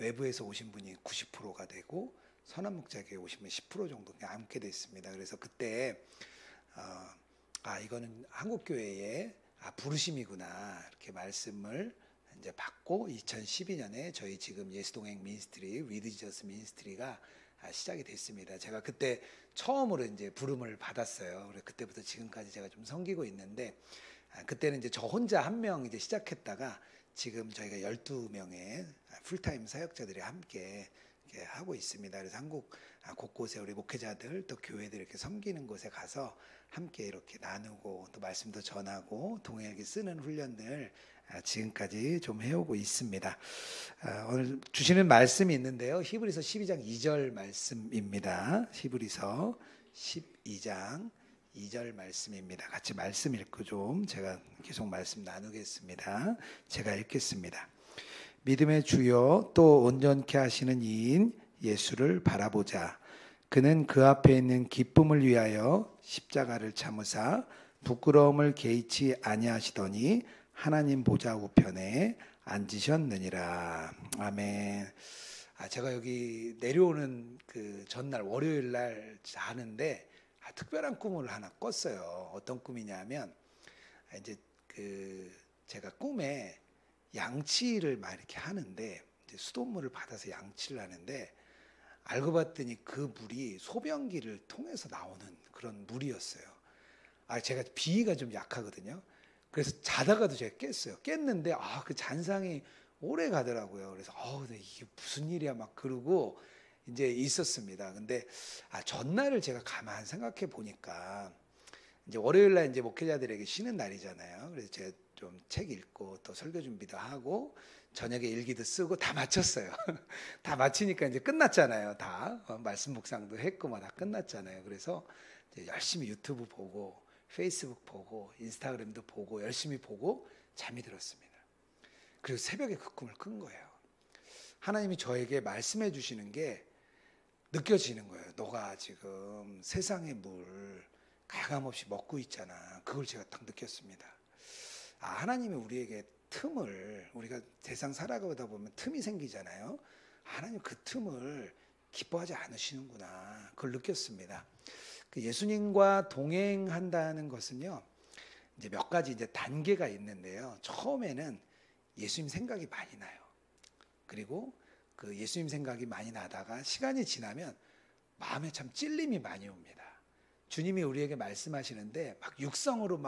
외부에서 오신 분이 90%가 되고 선한목자교회 오신 분이 10% 정도 남게 됐습니다. 그래서 그때 이거는 한국교회의 부르심이구나 이렇게 말씀을 이제 받고 2012년에 저희 지금 예수동행 미니스트리 위드 지저스 미니스트리가 시작이 됐습니다. 제가 그때 처음으로 이제 부름을 받았어요. 그래서 그때부터 지금까지 제가 좀 섬기고 있는데 그때는 이제 저 혼자 한 명 이제 시작했다가 지금 저희가 12명의 풀타임 사역자들이 함께 이렇게 하고 있습니다. 그래서 한국 곳곳에 우리 목회자들 또 교회들 이렇게 섬기는 곳에 가서 함께 이렇게 나누고 또 말씀도 전하고 동행하게 쓰는 훈련들 지금까지 좀 해오고 있습니다. 오늘 주시는 말씀이 있는데요. 히브리서 12장 2절 말씀입니다. 히브리서 12장 2절 말씀입니다. 같이 말씀 읽고 좀 제가 계속 말씀 나누겠습니다. 제가 읽겠습니다. 믿음의 주요 또 온전케 하시는 이인 예수를 바라보자. 그는 그 앞에 있는 기쁨을 위하여 십자가를 참으사 부끄러움을 개의치 아니하시더니 하나님 보좌 우편에 앉으셨느니라. 아멘. 제가 여기 내려오는 그 전날 월요일 날 자는데 특별한 꿈을 하나 꿨어요. 어떤 꿈이냐면 이제 제가 꿈에 양치를 막 이렇게 하는데 이제 수돗물을 받아서 양치를 하는데 알고 봤더니 그 물이 소변기를 통해서 나오는 그런 물이었어요. 제가 비위가 좀 약하거든요. 그래서 자다가도 제가 깼어요. 깼는데 그 잔상이 오래 가더라고요. 그래서 이게 무슨 일이야 막 그러고 이제 있었습니다. 근데 전날을 제가 가만 생각해 보니까 이제 월요일 날 이제 목회자들에게 쉬는 날이잖아요. 그래서 제가 좀 책 읽고 또 설교 준비도 하고 저녁에 일기도 쓰고 다 마쳤어요. 다 마치니까 이제 끝났잖아요. 다 말씀 묵상도 했고 다 끝났잖아요. 그래서 이제 열심히 유튜브 보고 페이스북 보고 인스타그램도 보고 열심히 보고 잠이 들었습니다. 그리고 새벽에 그 꿈을 꾼 거예요. 하나님이 저에게 말씀해 주시는 게 느껴지는 거예요. 너가 지금 세상의 물 가감없이 먹고 있잖아. 그걸 제가 딱 느꼈습니다. 하나님이 우리에게 틈을, 우리가 세상 살아가다 보면 틈이 생기잖아요. 하나님 그 틈을 기뻐하지 않으시는구나. 그걸 느꼈습니다. 예수님과 동행한다는 것은요, 이제 몇 가지 이제 단계가 있는데요. 처음에는 예수님 생각이 많이 나요. 그리고 그 예수님 생각이 많이 나다가 시간이 지나면 마음에 참 찔림이 많이 옵니다. 주님이 우리에게 말씀하시는데 막 육성으로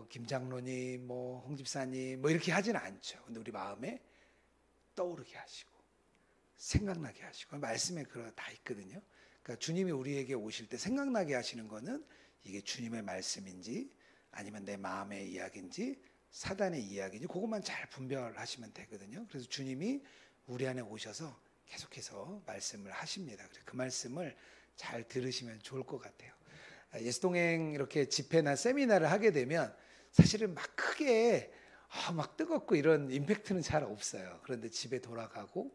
김 장로님, 홍 집사님 이렇게 하지는 않죠. 근데 우리 마음에 떠오르게 하시고 생각나게 하시고 말씀에 그런 다 있거든요. 그러니까 주님이 우리에게 오실 때 생각나게 하시는 거는 이게 주님의 말씀인지 아니면 내 마음의 이야기인지 사단의 이야기인지 그것만 잘 분별하시면 되거든요. 그래서 주님이 우리 안에 오셔서 계속해서 말씀을 하십니다. 그 말씀을 잘 들으시면 좋을 것 같아요. 예수동행 이렇게 집회나 세미나를 하게 되면 사실은 막 크게 막 뜨겁고 이런 임팩트는 잘 없어요. 그런데 집에 돌아가고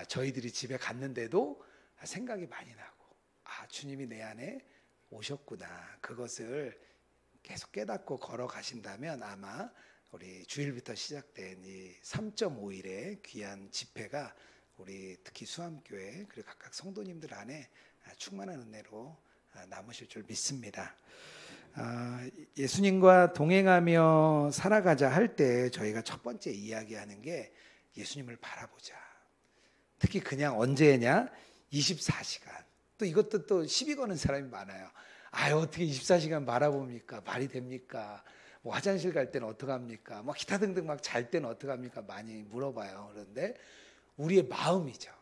저희들이 집에 갔는데도 생각이 많이 나고 주님이 내 안에 오셨구나. 그것을 계속 깨닫고 걸어가신다면 아마 우리 주일부터 시작된 이 3.5일의 귀한 집회가 우리 특히 수암교회 그리고 각각 성도님들 안에 충만한 은혜로 남으실 줄 믿습니다. 예수님과 동행하며 살아가자 할 때 저희가 첫 번째 이야기하는 게 예수님을 바라보자. 특히 그냥 언제냐? 24시간. 또 이것도 또 시비 거는 사람이 많아요. 어떻게 24시간 바라봅니까? 말이 됩니까? 화장실 갈 때는 어떡합니까? 기타 등등 잘 때는 어떡합니까? 많이 물어봐요. 그런데 우리의 마음이죠.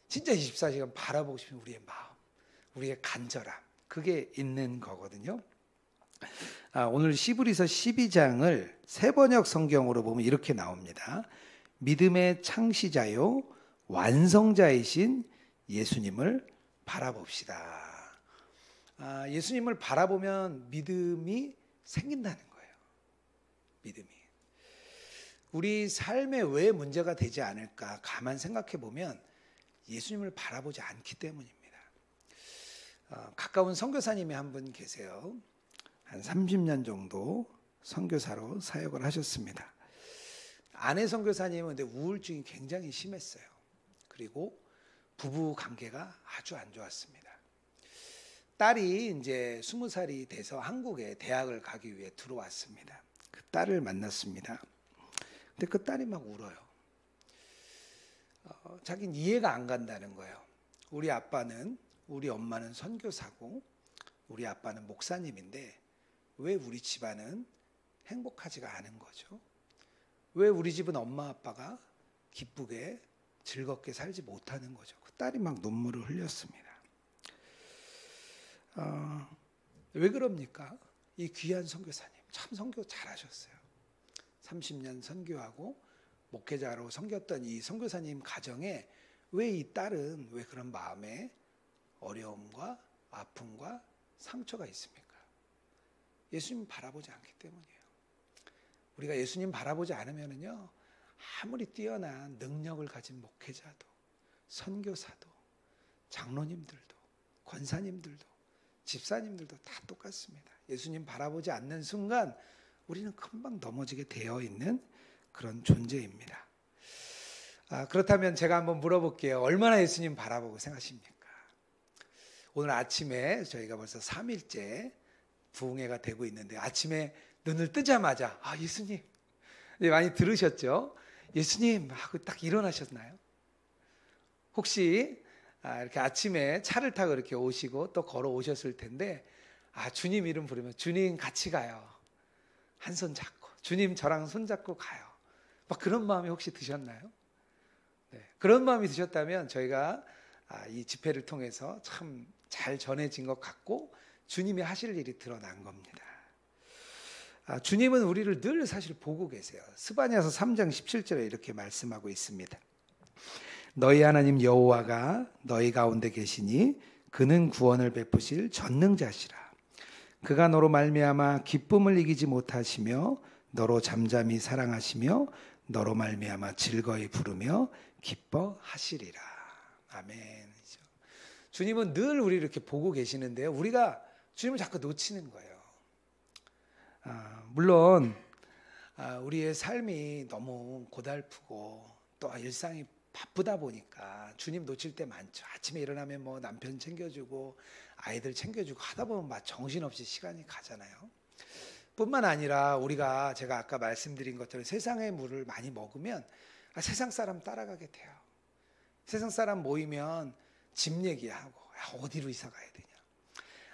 진짜 24시간 바라보고 싶은 우리의 마음, 우리의 간절함, 그게 있는 거거든요. 오늘 히브리서 12장을 세번역 성경으로 보면 이렇게 나옵니다. 믿음의 창시자요 완성자이신 예수님을 바라봅시다. 예수님을 바라보면 믿음이 생긴다는 거예요. 믿음이. 우리 삶에 왜 문제가 되지 않을까 가만 생각해 보면 예수님을 바라보지 않기 때문입니다. 가까운 선교사님이 한 분 계세요. 한 30년 정도 선교사로 사역을 하셨습니다. 아내 선교사님은 근데 우울증이 굉장히 심했어요. 그리고 부부 관계가 아주 안 좋았습니다. 딸이 이제 20살이 돼서 한국에 대학을 가기 위해 들어왔습니다. 그 딸을 만났습니다. 근데 그 딸이 막 울어요. 자기는 이해가 안 간다는 거예요. 우리 아빠는, 우리 엄마는 선교사고 우리 아빠는 목사님인데 왜 우리 집안은 행복하지가 않은 거죠? 왜 우리 집은 엄마 아빠가 기쁘게 즐겁게 살지 못하는 거죠? 그 딸이 막 눈물을 흘렸습니다. 왜 그럽니까? 이 귀한 선교사님 참 선교 잘하셨어요. 30년 선교하고 목회자로 섬겼던 이 선교사님 가정에 왜 이 딸은 왜 그런 마음에 어려움과 아픔과 상처가 있습니까? 예수님 바라보지 않기 때문이에요. 우리가 예수님 바라보지 않으면요, 아무리 뛰어난 능력을 가진 목회자도, 선교사도, 장로님들도, 권사님들도, 집사님들도 다 똑같습니다. 예수님 바라보지 않는 순간 우리는 금방 넘어지게 되어 있는 그런 존재입니다. 그렇다면 제가 한번 물어볼게요. 얼마나 예수님 바라보고 생각하십니까? 오늘 아침에 저희가 벌써 3일째 부흥회가 되고 있는데 아침에 눈을 뜨자마자 예수님 많이 들으셨죠? 예수님 하고 딱 일어나셨나요? 혹시 이렇게 아침에 차를 타고 이렇게 오시고 또 걸어 오셨을 텐데 주님 이름 부르면 주님 같이 가요. 한 손 잡고 주님 저랑 손 잡고 가요. 막 그런 마음이 혹시 드셨나요? 네, 그런 마음이 드셨다면 저희가 이 집회를 통해서 참 잘 전해진 것 같고 주님이 하실 일이 드러난 겁니다. 주님은 우리를 늘 사실 보고 계세요. 스바냐서 3장 17절에 이렇게 말씀하고 있습니다. 너희 하나님 여호와가 너희 가운데 계시니 그는 구원을 베푸실 전능자시라. 그가 너로 말미암아 기쁨을 이기지 못하시며 너로 잠잠히 사랑하시며 너로 말미암아 즐거이 부르며 기뻐하시리라. 아멘. 주님은 늘 우리를 이렇게 보고 계시는데요. 우리가 주님을 자꾸 놓치는 거예요. 물론 우리의 삶이 너무 고달프고 또 일상이 바쁘다 보니까 주님 놓칠 때 많죠. 아침에 일어나면 뭐 남편 챙겨주고 아이들 챙겨주고 하다 보면 막 정신없이 시간이 가잖아요. 뿐만 아니라 우리가 제가 아까 말씀드린 것처럼 세상의 물을 많이 먹으면 세상 사람 따라가게 돼요. 세상 사람 모이면 집 얘기하고 어디로 이사 가야 되냐,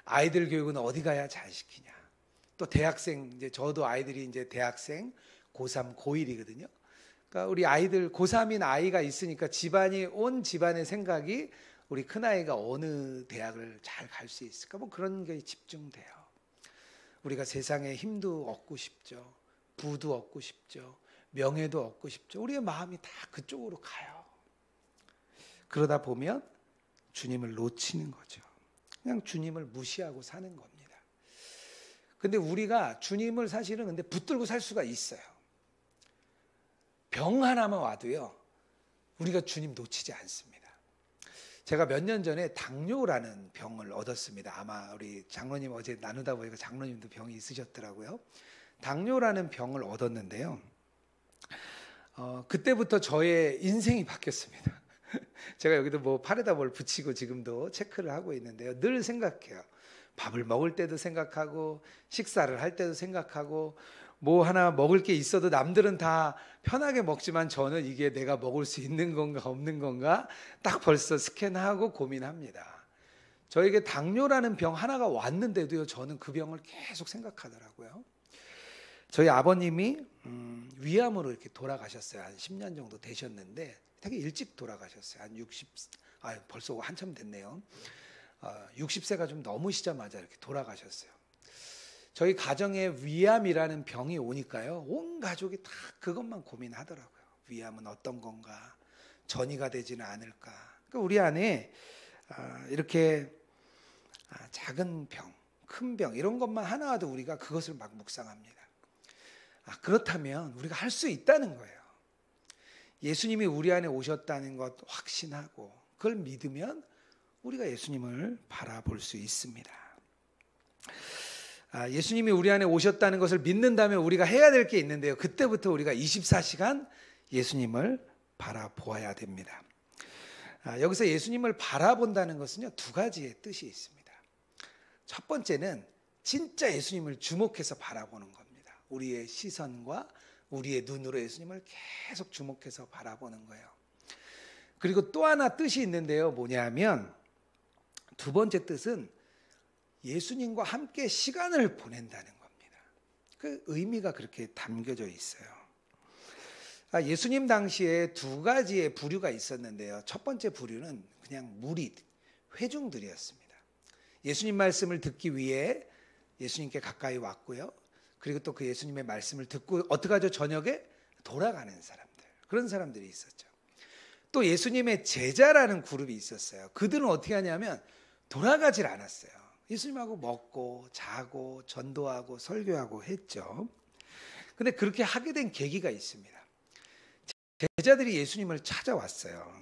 아이들 교육은 어디 가야 잘 시키냐, 또 대학생, 이제 저도 아이들이 이제 대학생 고3, 고1이거든요. 그러니까 우리 아이들 고3인 아이가 있으니까 집안이 온 집안의 생각이 우리 큰아이가 어느 대학을 잘 갈 수 있을까, 뭐 그런 게 집중돼요. 우리가 세상에 힘도 얻고 싶죠. 부도 얻고 싶죠. 명예도 얻고 싶죠. 우리의 마음이 다 그쪽으로 가요. 그러다 보면 주님을 놓치는 거죠. 그냥 주님을 무시하고 사는 겁니다. 근데 우리가 주님을 사실은 근데 붙들고 살 수가 있어요. 병 하나만 와도요, 우리가 주님 놓치지 않습니다. 제가 몇 년 전에 당뇨라는 병을 얻었습니다. 아마 우리 장로님 어제 나누다 보니까 장로님도 병이 있으셨더라고요. 당뇨라는 병을 얻었는데요. 그때부터 저의 인생이 바뀌었습니다. 제가 여기도 뭐 팔에다 뭘 붙이고 지금도 체크를 하고 있는데요. 늘 생각해요. 밥을 먹을 때도 생각하고 식사를 할 때도 생각하고 뭐 하나 먹을 게 있어도 남들은 다 편하게 먹지만 저는 이게 내가 먹을 수 있는 건가 없는 건가 딱 벌써 스캔하고 고민합니다. 저에게 당뇨라는 병 하나가 왔는데도요, 저는 그 병을 계속 생각하더라고요. 저희 아버님이 위암으로 이렇게 돌아가셨어요. 한 10년 정도 되셨는데 되게 일찍 돌아가셨어요. 한 60, 벌써 한참 됐네요. 60세가 좀 넘으시자마자 이렇게 돌아가셨어요. 저희 가정에 위암이라는 병이 오니까요, 온 가족이 다 그것만 고민하더라고요. 위암은 어떤 건가? 전이가 되지는 않을까? 그러니까 우리 안에 이렇게 작은 병, 큰 병 이런 것만 하나 와도 우리가 그것을 막 묵상합니다. 그렇다면 우리가 할 수 있다는 거예요. 예수님이 우리 안에 오셨다는 것 확신하고 그걸 믿으면 우리가 예수님을 바라볼 수 있습니다. 예수님이 우리 안에 오셨다는 것을 믿는다면 우리가 해야 될 게 있는데요. 그때부터 우리가 24시간 예수님을 바라보아야 됩니다. 여기서 예수님을 바라본다는 것은요, 두 가지의 뜻이 있습니다. 첫 번째는 진짜 예수님을 주목해서 바라보는 겁니다. 우리의 시선과 우리의 눈으로 예수님을 계속 주목해서 바라보는 거예요. 그리고 또 하나 뜻이 있는데요. 뭐냐면 두 번째 뜻은 예수님과 함께 시간을 보낸다는 겁니다. 그 의미가 그렇게 담겨져 있어요. 예수님 당시에 두 가지의 부류가 있었는데요. 첫 번째 부류는 그냥 무리, 회중들이었습니다. 예수님 말씀을 듣기 위해 예수님께 가까이 왔고요. 그리고 또 그 예수님의 말씀을 듣고 어떻게 하죠? 저녁에 돌아가는 사람들, 그런 사람들이 있었죠. 또 예수님의 제자라는 그룹이 있었어요. 그들은 어떻게 하냐면 돌아가질 않았어요. 예수님하고 먹고 자고 전도하고 설교하고 했죠. 근데 그렇게 하게 된 계기가 있습니다. 제자들이 예수님을 찾아왔어요.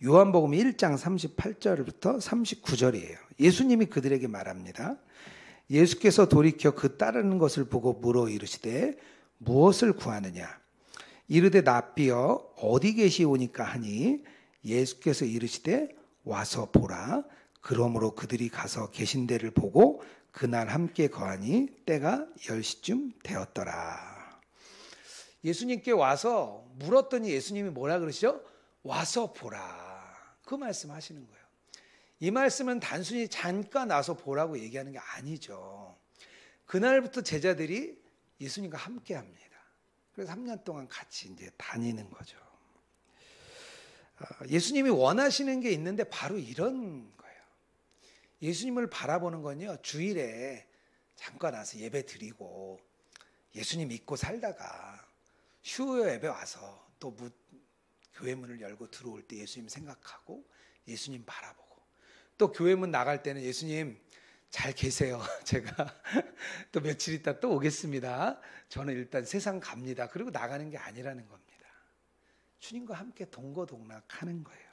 요한복음 1장 38절부터 39절이에요. 예수님이 그들에게 말합니다. 예수께서 돌이켜 그 따르는 것을 보고 물어 이르시되 무엇을 구하느냐? 이르되 납비여 어디 계시오니까 하니 예수께서 이르시되 와서 보라. 그러므로 그들이 가서 계신 데를 보고 그날 함께 거하니 때가 10시쯤 되었더라. 예수님께 와서 물었더니 예수님이 뭐라 그러시죠? 와서 보라. 그 말씀 하시는 거예요. 이 말씀은 단순히 잠깐 와서 보라고 얘기하는 게 아니죠. 그날부터 제자들이 예수님과 함께 합니다. 그래서 3년 동안 같이 이제 다니는 거죠. 예수님이 원하시는 게 있는데 바로 이런 거예요. 예수님을 바라보는 건요, 주일에 잠깐 와서 예배 드리고 예수님 믿고 살다가 휴일 예배 와서 또 교회 문을 열고 들어올 때 예수님 생각하고 예수님 바라보고 또 교회 문 나갈 때는 예수님 잘 계세요. 제가 또 며칠 있다 또 오겠습니다. 저는 일단 세상 갑니다. 그리고 나가는 게 아니라는 겁니다. 주님과 함께 동거동락하는 거예요.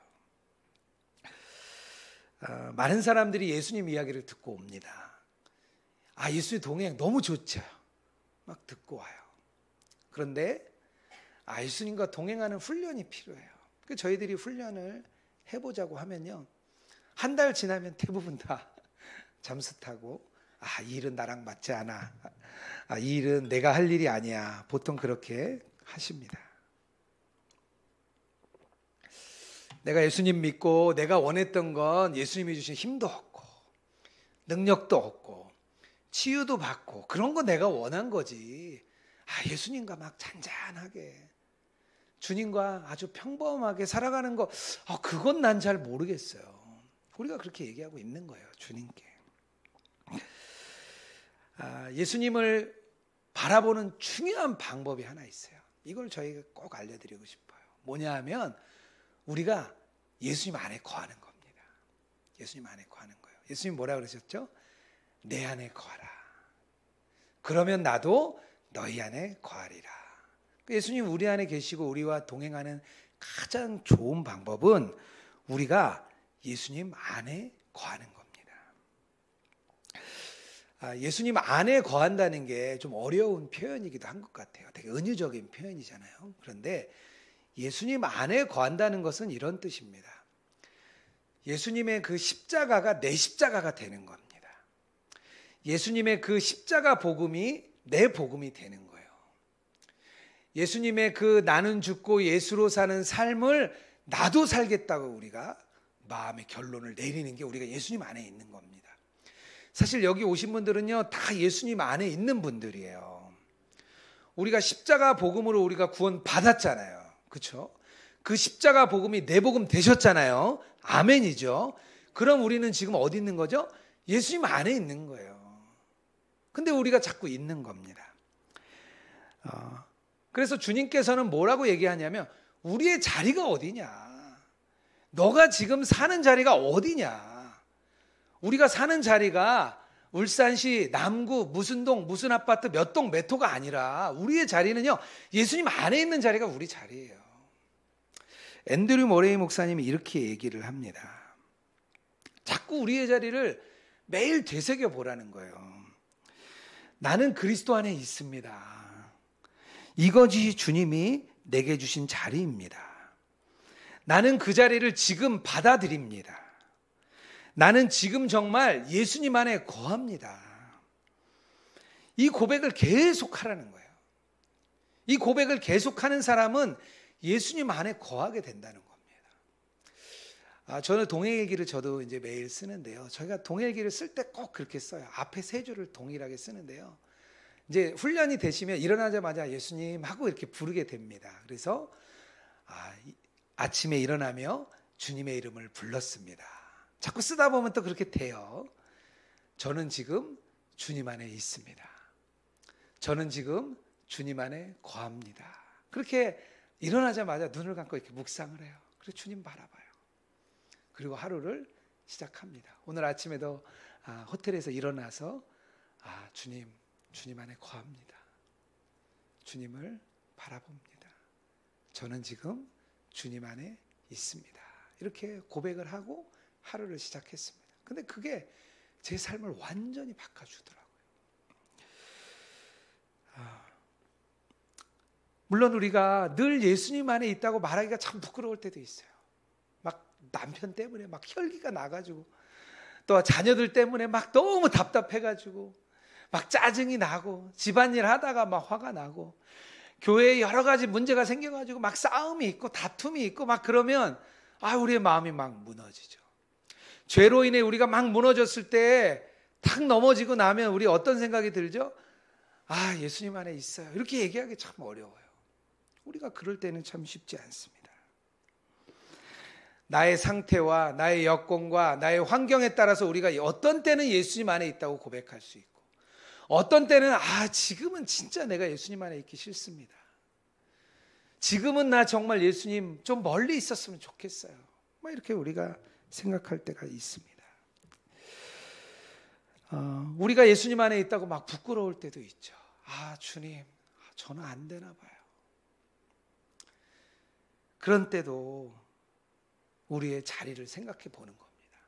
많은 사람들이 예수님 이야기를 듣고 옵니다. 예수님 동행 너무 좋죠. 막 듣고 와요. 그런데 예수님과 동행하는 훈련이 필요해요. 저희들이 훈련을 해보자고 하면요, 한 달 지나면 대부분 다 잠수 타고 이 일은 나랑 맞지 않아. 이 일은 내가 할 일이 아니야. 보통 그렇게 하십니다. 내가 예수님 믿고 내가 원했던 건 예수님이 주신 힘도 없고 능력도 없고 치유도 받고 그런 거 내가 원한 거지. 예수님과 막 잔잔하게 주님과 아주 평범하게 살아가는 거 그건 난 잘 모르겠어요. 우리가 그렇게 얘기하고 있는 거예요. 주님께. 예수님을 바라보는 중요한 방법이 하나 있어요. 이걸 저희가 꼭 알려드리고 싶어요. 뭐냐 하면 우리가 예수님 안에 거하는 겁니다. 예수님 안에 거하는 거예요. 예수님 뭐라 그러셨죠? 내 안에 거하라. 그러면 나도 너희 안에 거하리라. 예수님 우리 안에 계시고 우리와 동행하는 가장 좋은 방법은 우리가 예수님 안에 거하는 겁니다. 예수님 안에 거한다는 게 좀 어려운 표현이기도 한 것 같아요. 되게 은유적인 표현이잖아요. 그런데 예수님 안에 거한다는 것은 이런 뜻입니다. 예수님의 그 십자가가 내 십자가가 되는 겁니다. 예수님의 그 십자가 복음이 내 복음이 되는 거예요. 예수님의 그 나는 죽고 예수로 사는 삶을 나도 살겠다고 우리가 마음의 결론을 내리는 게 우리가 예수님 안에 있는 겁니다. 사실 여기 오신 분들은요, 다 예수님 안에 있는 분들이에요. 우리가 십자가 복음으로 우리가 구원 받았잖아요. 그렇죠? 그 십자가 복음이 내 복음 되셨잖아요. 아멘이죠. 그럼 우리는 지금 어디 있는 거죠? 예수님 안에 있는 거예요. 근데 우리가 자꾸 있는 겁니다. 그래서 주님께서는 뭐라고 얘기하냐면 우리의 자리가 어디냐? 너가 지금 사는 자리가 어디냐? 우리가 사는 자리가 울산시 남구 무슨 동 무슨 아파트 몇 동 몇 호가 아니라 우리의 자리는요, 예수님 안에 있는 자리가 우리 자리예요. 앤드류 모레이 목사님이 이렇게 얘기를 합니다. 자꾸 우리의 자리를 매일 되새겨 보라는 거예요. 나는 그리스도 안에 있습니다. 이것이 주님이 내게 주신 자리입니다. 나는 그 자리를 지금 받아들입니다. 나는 지금 정말 예수님 안에 거합니다. 이 고백을 계속 하라는 거예요. 이 고백을 계속하는 사람은 예수님 안에 거하게 된다는 겁니다. 저는 동일기를 저도 이제 매일 쓰는데요. 저희가 동일기를 쓸 때 꼭 그렇게 써요. 앞에 세 줄을 동일하게 쓰는데요. 이제 훈련이 되시면 일어나자마자 예수님 하고 이렇게 부르게 됩니다. 그래서 아침에 일어나며 주님의 이름을 불렀습니다. 자꾸 쓰다 보면 또 그렇게 돼요. 저는 지금 주님 안에 있습니다. 저는 지금 주님 안에 거합니다. 그렇게 일어나자마자 눈을 감고 이렇게 묵상을 해요. 그리고 주님 바라봐요. 그리고 하루를 시작합니다. 오늘 아침에도 호텔에서 일어나서 주님 안에 거합니다. 주님을 바라봅니다. 저는 지금 주님 안에 있습니다. 이렇게 고백을 하고 하루를 시작했습니다. 근데 그게 제 삶을 완전히 바꿔주더라고요. 물론 우리가 늘 예수님 안에 있다고 말하기가 참 부끄러울 때도 있어요. 막 남편 때문에 막 혈기가 나가지고 또 자녀들 때문에 막 너무 답답해가지고 막 짜증이 나고 집안일 하다가 막 화가 나고 교회에 여러 가지 문제가 생겨가지고 막 싸움이 있고 다툼이 있고 막 그러면 우리의 마음이 막 무너지죠. 죄로 인해 우리가 막 무너졌을 때 탁 넘어지고 나면 우리 어떤 생각이 들죠? 예수님 안에 있어요. 이렇게 얘기하기 참 어려워요. 우리가 그럴 때는 참 쉽지 않습니다. 나의 상태와 나의 여건과 나의 환경에 따라서 우리가 어떤 때는 예수님 안에 있다고 고백할 수 있고 어떤 때는 지금은 진짜 내가 예수님 안에 있기 싫습니다. 지금은 나 정말 예수님 좀 멀리 있었으면 좋겠어요. 이렇게 우리가 생각할 때가 있습니다. 우리가 예수님 안에 있다고 막 부끄러울 때도 있죠. 주님, 저는 안 되나 봐요. 그런 때도 우리의 자리를 생각해 보는 겁니다.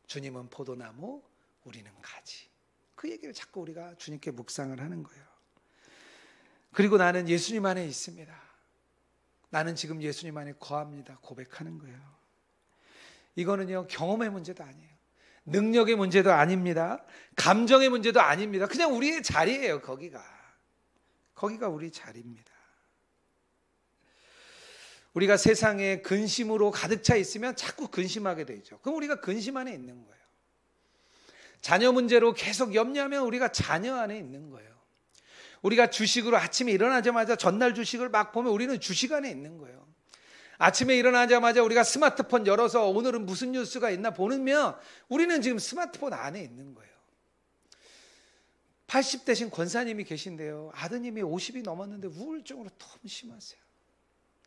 주님은 포도나무, 우리는 가지. 그 얘기를 자꾸 우리가 주님께 묵상을 하는 거예요. 그리고 나는 예수님 안에 있습니다. 나는 지금 예수님 안에 거합니다. 고백하는 거예요. 이거는요, 경험의 문제도 아니에요. 능력의 문제도 아닙니다. 감정의 문제도 아닙니다. 그냥 우리의 자리예요, 거기가. 거기가 우리 자리입니다. 우리가 세상에 근심으로 가득 차 있으면 자꾸 근심하게 되죠. 그럼 우리가 근심 안에 있는 거예요. 자녀 문제로 계속 염려하면 우리가 자녀 안에 있는 거예요. 우리가 주식으로 아침에 일어나자마자 전날 주식을 막 보면 우리는 주식 안에 있는 거예요. 아침에 일어나자마자 우리가 스마트폰 열어서 오늘은 무슨 뉴스가 있나 보면 우리는 지금 스마트폰 안에 있는 거예요. 80대신 권사님이 계신데요. 아드님이 50이 넘었는데 우울증으로 너무 심하세요.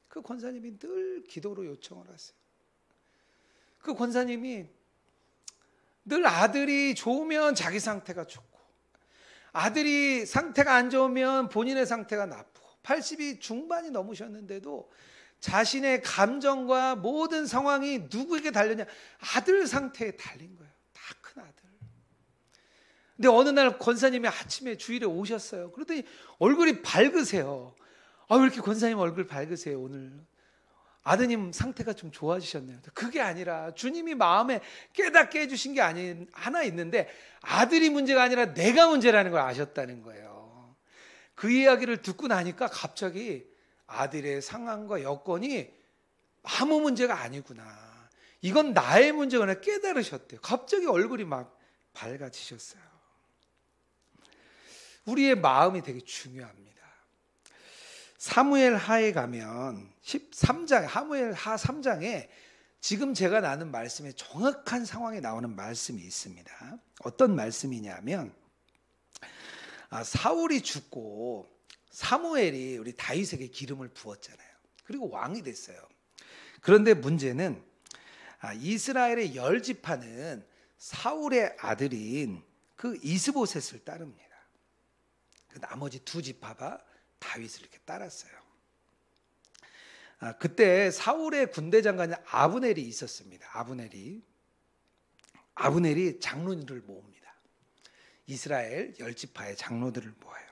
그 권사님이 늘 기도로 요청을 하세요. 그 권사님이 늘 아들이 좋으면 자기 상태가 좋고 아들이 상태가 안 좋으면 본인의 상태가 나쁘고 80이 중반이 넘으셨는데도 자신의 감정과 모든 상황이 누구에게 달렸냐? 아들 상태에 달린 거예요. 다 큰 아들. 근데 어느 날 권사님이 아침에 주일에 오셨어요. 그러더니 얼굴이 밝으세요. 왜 이렇게 권사님 얼굴 밝으세요 오늘? 아드님 상태가 좀 좋아지셨네요. 그게 아니라 주님이 마음에 깨닫게 해주신 게 하나 있는데 아들이 문제가 아니라 내가 문제라는 걸 아셨다는 거예요. 그 이야기를 듣고 나니까 갑자기 아들의 상황과 여건이 아무 문제가 아니구나. 이건 나의 문제구나 깨달으셨대요. 갑자기 얼굴이 막 밝아지셨어요. 우리의 마음이 되게 중요합니다. 사무엘 하에 가면 13장, 사무엘 하 3장에 지금 제가 나눈 말씀에 정확한 상황에 나오는 말씀이 있습니다. 어떤 말씀이냐면 사울이 죽고 사무엘이 우리 다윗에게 기름을 부었잖아요. 그리고 왕이 됐어요. 그런데 문제는 이스라엘의 10지파는 사울의 아들인 그 이스보셋을 따릅니다. 나머지 2지파가 다윗을 이렇게 따랐어요. 그때 사울의 군대 장관이 아브넬이 있었습니다. 아브넬이 장로들을 모읍니다. 이스라엘 10지파의 장로들을 모아요.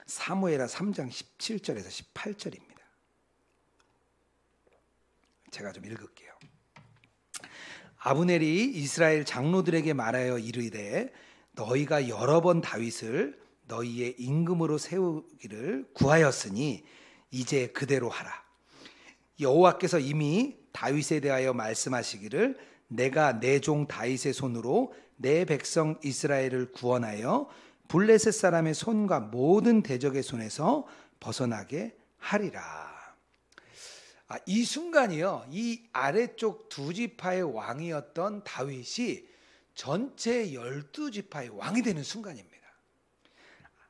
사무엘하 3장 17절에서 18절입니다. 제가 좀 읽을게요. 아브넬이 이스라엘 장로들에게 말하여 이르되 너희가 여러 번 다윗을 너희의 임금으로 세우기를 구하였으니 이제 그대로 하라. 여호와께서 이미 다윗에 대하여 말씀하시기를 내가 내 종 다윗의 손으로 내 백성 이스라엘을 구원하여 블레셋 사람의 손과 모든 대적의 손에서 벗어나게 하리라. 이 순간이요, 이 아래쪽 두 지파의 왕이었던 다윗이 전체 12지파의 왕이 되는 순간입니다.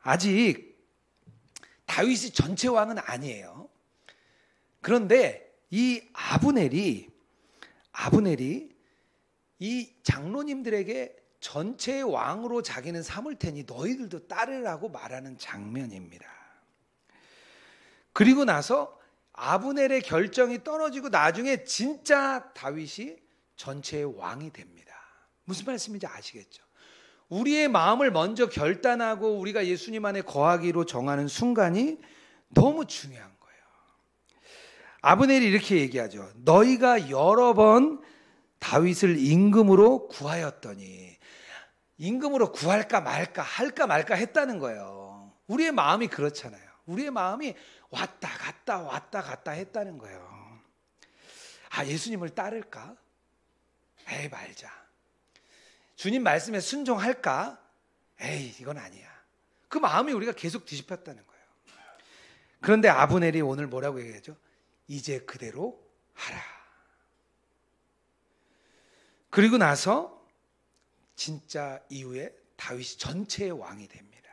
아직 다윗이 전체 왕은 아니에요. 그런데 이 아브넬이 이 장로님들에게 전체의 왕으로 자기는 삼을 테니 너희들도 따르라고 말하는 장면입니다. 그리고 나서 아브넬의 결정이 떨어지고 나중에 진짜 다윗이 전체의 왕이 됩니다. 무슨 말씀인지 아시겠죠? 우리의 마음을 먼저 결단하고 우리가 예수님 안에 거하기로 정하는 순간이 너무 중요한 거예요. 아브넬이 이렇게 얘기하죠. 너희가 여러 번 다윗을 임금으로 구하였더니, 임금으로 구할까 말까 할까 말까 했다는 거예요. 우리의 마음이 그렇잖아요. 우리의 마음이 왔다 갔다 했다는 거예요. 예수님을 따를까? 에이, 말자. 주님 말씀에 순종할까? 에이, 이건 아니야. 그 마음이 우리가 계속 뒤집혔다는 거예요. 그런데 아브넬이 오늘 뭐라고 얘기하죠? 이제 그대로 하라. 그리고 나서 진짜 이후에 다윗이 전체의 왕이 됩니다.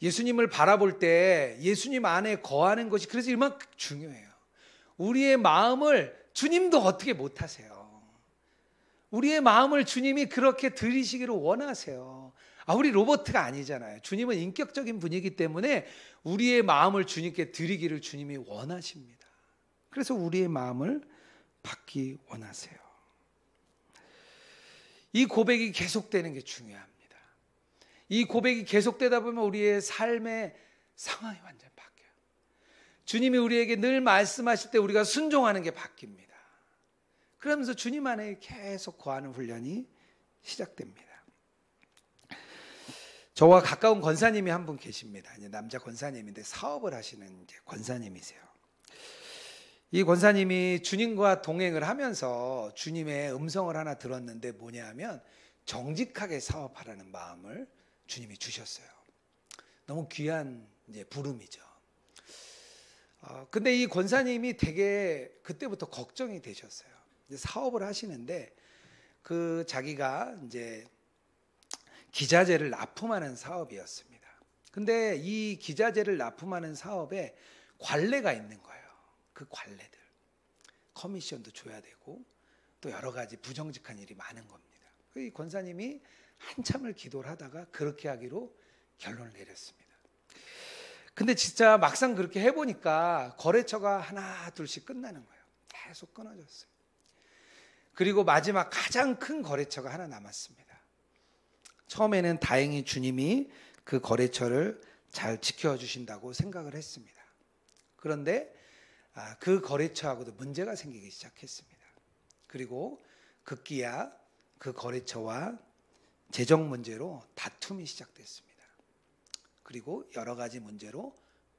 예수님을 바라볼 때 예수님 안에 거하는 것이 그래서 이만큼 중요해요. 우리의 마음을 주님도 어떻게 못하세요. 우리의 마음을 주님이 그렇게 들이시기를 원하세요. 우리 로봇가 아니잖아요. 주님은 인격적인 분이기 때문에 우리의 마음을 주님께 드리기를 주님이 원하십니다. 그래서 우리의 마음을 받기 원하세요. 이 고백이 계속되는 게 중요합니다. 이 고백이 계속되다 보면 우리의 삶의 상황이 완전히 바뀌어요. 주님이 우리에게 늘 말씀하실 때 우리가 순종하는 게 바뀝니다. 그러면서 주님 안에 계속 거하는 훈련이 시작됩니다. 저와 가까운 권사님이 한 분 계십니다. 남자 권사님인데 사업을 하시는 권사님이세요. 이 권사님이 주님과 동행을 하면서 주님의 음성을 하나 들었는데 뭐냐면 정직하게 사업하라는 마음을 주님이 주셨어요. 너무 귀한 부름이죠. 근데 이 권사님이 되게 그때부터 걱정이 되셨어요. 사업을 하시는데 자기가 이제 기자재를 납품하는 사업이었습니다. 근데 이 기자재를 납품하는 사업에 관례가 있는 거예요. 그 관례들. 커미션도 줘야 되고 또 여러 가지 부정직한 일이 많은 겁니다. 이 권사님이 한참을 기도를 하다가 그렇게 하기로 결론을 내렸습니다. 근데 진짜 막상 그렇게 해보니까 거래처가 하나 둘씩 끝나는 거예요. 계속 끊어졌어요. 그리고 마지막 가장 큰 거래처가 하나 남았습니다. 처음에는 다행히 주님이 그 거래처를 잘 지켜주신다고 생각을 했습니다. 그런데 그 거래처하고도 문제가 생기기 시작했습니다. 그리고 급기야 그 거래처와 재정 문제로 다툼이 시작됐습니다. 그리고 여러 가지 문제로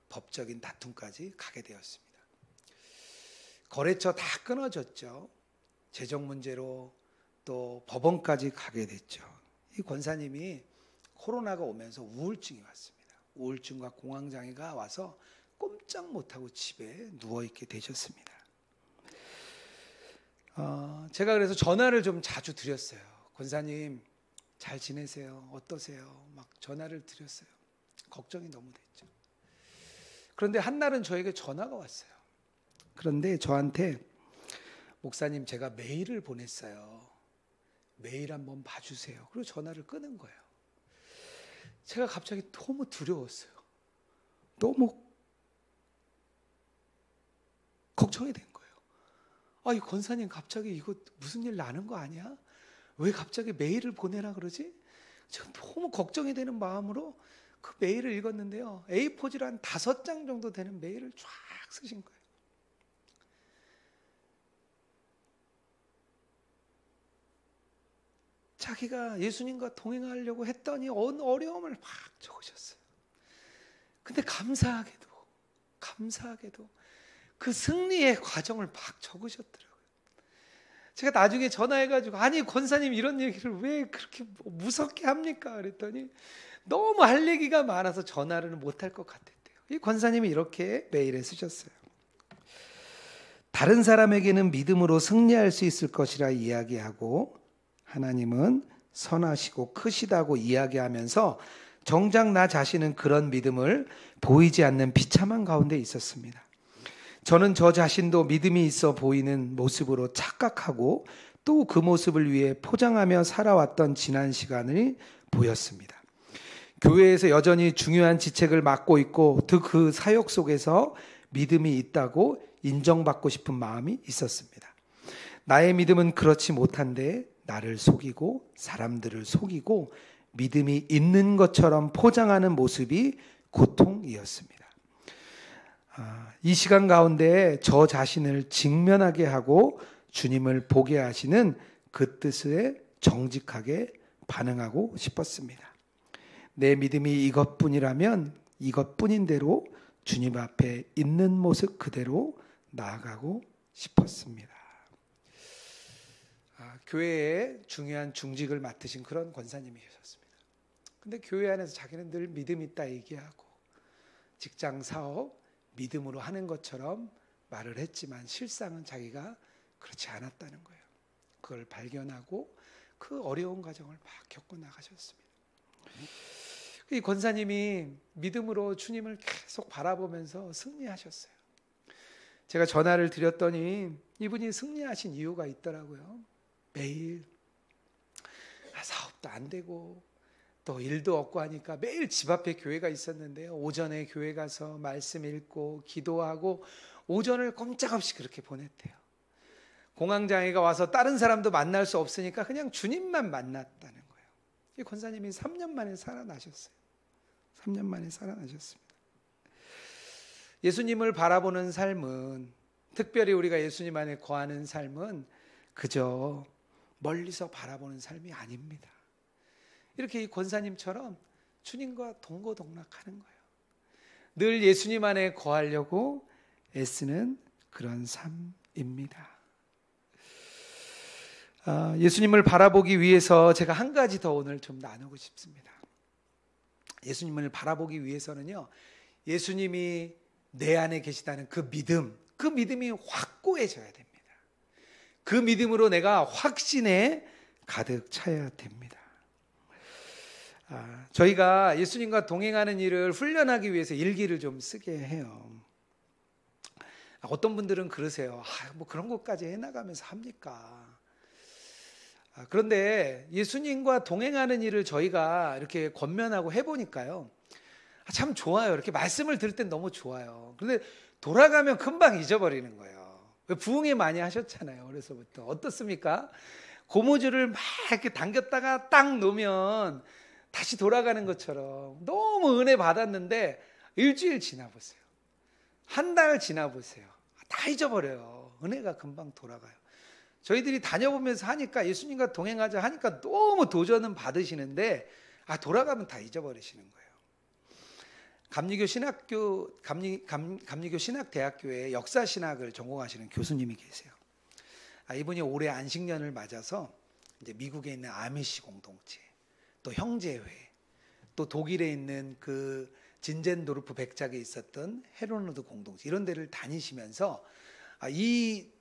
법적인 다툼까지 가게 되었습니다. 거래처 다 끊어졌죠. 재정 문제로 또 법원까지 가게 됐죠. 이 권사님이 코로나가 오면서 우울증이 왔습니다. 우울증과 공황장애가 와서 꼼짝 못하고 집에 누워있게 되셨습니다. 제가 그래서 전화를 좀 자주 드렸어요. 권사님 잘 지내세요? 어떠세요? 막 전화를 드렸어요. 걱정이 너무 됐죠. 그런데 한날은 저에게 전화가 왔어요. 그런데 저한테 목사님 제가 메일을 보냈어요. 메일 한번 봐주세요. 그리고 전화를 끊은 거예요. 제가 갑자기 너무 두려웠어요. 너무 걱정이 된 거예요. 이 권사님 갑자기 이거 무슨 일 나는 거 아니야? 왜 갑자기 메일을 보내라 그러지? 제가 너무 걱정이 되는 마음으로 그 메일을 읽었는데요. A4지로 한 5장 정도 되는 메일을 쫙 쓰신 거예요. 자기가 예수님과 동행하려고 했더니 어려움을 막 적으셨어요. 근데 감사하게도 그 승리의 과정을 막 적으셨더라고요. 제가 나중에 전화해가지고 아니 권사님 이런 얘기를 왜 그렇게 무섭게 합니까? 그랬더니 너무 할 얘기가 많아서 전화를 못할 것 같았대요. 이 권사님이 이렇게 메일에 쓰셨어요. 다른 사람에게는 믿음으로 승리할 수 있을 것이라 이야기하고 하나님은 선하시고 크시다고 이야기하면서 정작 나 자신은 그런 믿음을 보이지 않는 비참한 가운데 있었습니다. 저는 저 자신도 믿음이 있어 보이는 모습으로 착각하고 또 그 모습을 위해 포장하며 살아왔던 지난 시간이 보였습니다. 교회에서 여전히 중요한 직책을 맡고 있고 그 사역 속에서 믿음이 있다고 인정받고 싶은 마음이 있었습니다. 나의 믿음은 그렇지 못한데 나를 속이고 사람들을 속이고 믿음이 있는 것처럼 포장하는 모습이 고통이었습니다. 이 시간 가운데 저 자신을 직면하게 하고 주님을 보게 하시는 그 뜻에 정직하게 반응하고 싶었습니다. 내 믿음이 이것뿐이라면 이것뿐인 대로 주님 앞에 있는 모습 그대로 나아가고 싶었습니다. 교회에 중요한 중직을 맡으신 그런 권사님이셨습니다. 근데 교회 안에서 자기는 늘 믿음 있다 얘기하고 직장 사업 믿음으로 하는 것처럼 말을 했지만 실상은 자기가 그렇지 않았다는 거예요. 그걸 발견하고 그 어려운 과정을 막 겪고 나가셨습니다. 이 권사님이 믿음으로 주님을 계속 바라보면서 승리하셨어요. 제가 전화를 드렸더니 이분이 승리하신 이유가 있더라고요. 매일 사업도 안 되고 또 일도 없고 하니까 매일 집 앞에 교회가 있었는데요. 오전에 교회 가서 말씀 읽고 기도하고 오전을 꼼짝없이 그렇게 보냈대요. 공황장애가 와서 다른 사람도 만날 수 없으니까 그냥 주님만 만났다는 거예요. 이 권사님이 3년 만에 살아나셨어요. 3년 만에 살아나셨습니다. 예수님을 바라보는 삶은, 특별히 우리가 예수님 안에 거하는 삶은 그저 멀리서 바라보는 삶이 아닙니다. 이렇게 이 권사님처럼 주님과 동고동락하는 거예요. 늘 예수님 안에 거하려고 애쓰는 그런 삶입니다. 예수님을 바라보기 위해서 제가 한 가지 더 오늘 좀 나누고 싶습니다. 예수님을 바라보기 위해서는요, 예수님이 내 안에 계시다는 그 믿음이 확고해져야 됩니다. 그 믿음으로 내가 확신에 가득 차야 됩니다. 저희가 예수님과 동행하는 일을 훈련하기 위해서 일기를 좀 쓰게 해요. 어떤 분들은 그러세요. 뭐 그런 것까지 해나가면서 합니까? 그런데 예수님과 동행하는 일을 저희가 이렇게 권면하고 해보니까요, 참 좋아요. 이렇게 말씀을 들을 땐 너무 좋아요. 그런데 돌아가면 금방 잊어버리는 거예요. 부흥회 많이 하셨잖아요. 어려서부터. 어떻습니까? 고무줄을 막 이렇게 당겼다가 딱 놓으면 다시 돌아가는 것처럼 너무 은혜 받았는데 일주일 지나보세요. 한 달 지나보세요. 다 잊어버려요. 은혜가 금방 돌아가요. 저희들이 다녀보면서 하니까, 예수님과 동행하자 하니까 너무 도전은 받으시는데 돌아가면 다 잊어버리시는 거예요. 감리교 신학대학교에 역사신학을 전공하시는 교수님이 계세요. 이분이 올해 안식년을 맞아서 이제 미국에 있는 아미시 공동체, 또 형제회, 또 독일에 있는 그 진젠도르프 백작에 있었던 헤로노드 공동체, 이런 데를 다니시면서 이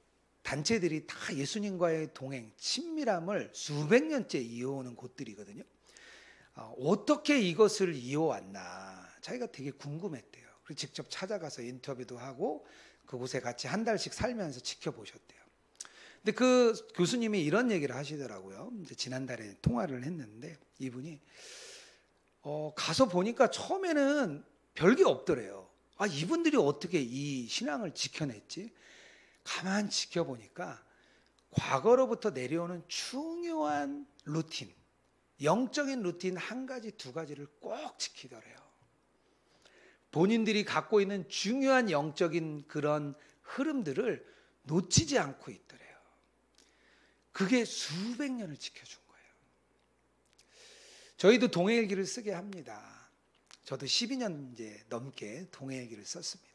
단체들이 다 예수님과의 동행, 친밀함을 수백 년째 이어오는 곳들이거든요. 어떻게 이것을 이어왔나 자기가 되게 궁금했대요. 그래서 직접 찾아가서 인터뷰도 하고 그곳에 같이 한 달씩 살면서 지켜보셨대요. 근데 그 교수님이 이런 얘기를 하시더라고요. 이제 지난달에 통화를 했는데 이분이 가서 보니까 처음에는 별게 없더래요. 이분들이 어떻게 이 신앙을 지켜냈지? 가만 지켜보니까 과거로부터 내려오는 중요한 루틴, 영적인 루틴 한 가지, 두 가지를 꼭 지키더래요. 본인들이 갖고 있는 중요한 영적인 그런 흐름들을 놓치지 않고 있더래요. 그게 수백 년을 지켜준 거예요. 저희도 동행일기를 쓰게 합니다. 저도 12년 이제 넘게 동행일기를 썼습니다.